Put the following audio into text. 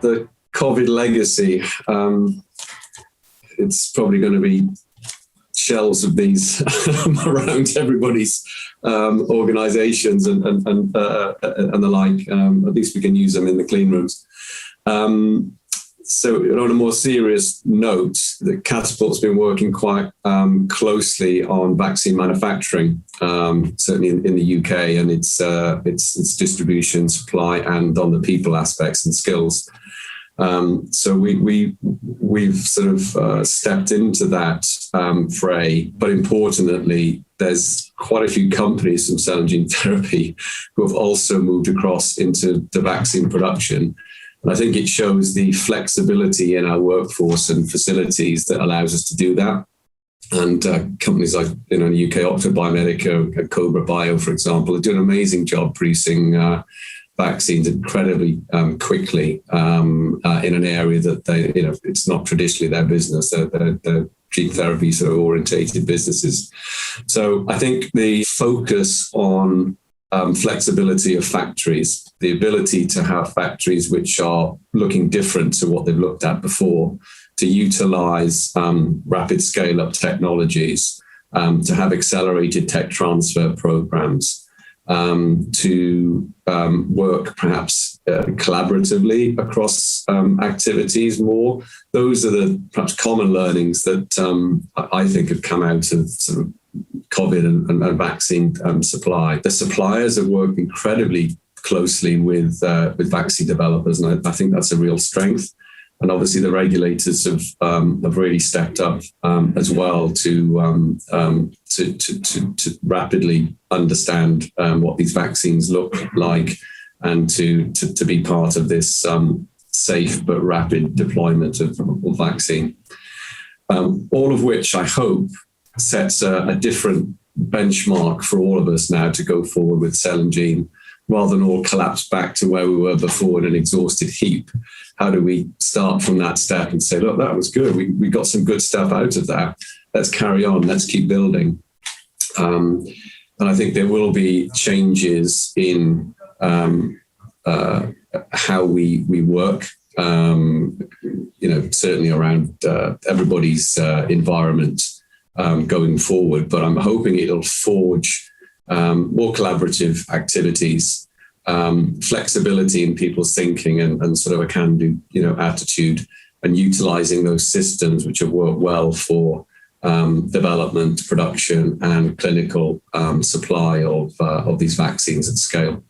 the COVID legacy, it's probably going to be shells of these around everybody's organizations and the like. At least we can use them in the clean rooms. So on a more serious note, the Catapult's been working quite closely on vaccine manufacturing, certainly in the UK, and its distribution, supply, and on the people aspects and skills. So we've sort of stepped into that fray, but importantly, there's quite a few companies from cell and gene therapy who have also moved across into the vaccine production. And I think it shows the flexibility in our workforce and facilities that allows us to do that. And companies like, in the UK, Octa Biomedica, Cobra Bio, for example, are doing an amazing job producing vaccines incredibly quickly in an area that they, it's not traditionally their business. They're gene therapy sort of orientated businesses. So I think the focus on flexibility of factories, the ability to have factories which are looking different to what they've looked at before, to utilize rapid scale-up technologies, to have accelerated tech transfer programs, to work perhaps collaboratively across activities more. Those are the perhaps common learnings that I think have come out of sort of COVID and vaccine supply. The suppliers have worked incredibly closely with vaccine developers, and I think that's a real strength. And obviously, the regulators have really stepped up as well to rapidly understand what these vaccines look like, and to be part of this safe but rapid deployment of vaccine. All of which I hope sets a different benchmark for all of us now to go forward with cell and gene, rather than all collapse back to where we were before in an exhausted heap. How do we start from that step and say, look, that was good. We got some good stuff out of that. Let's carry on. Let's keep building. And I think there will be changes in how we work, certainly around everybody's environment going forward. But I'm hoping it'll forge more collaborative activities, flexibility in people's thinking, and sort of a can-do, attitude, and utilizing those systems which have worked well for development, production, and clinical supply of these vaccines at scale.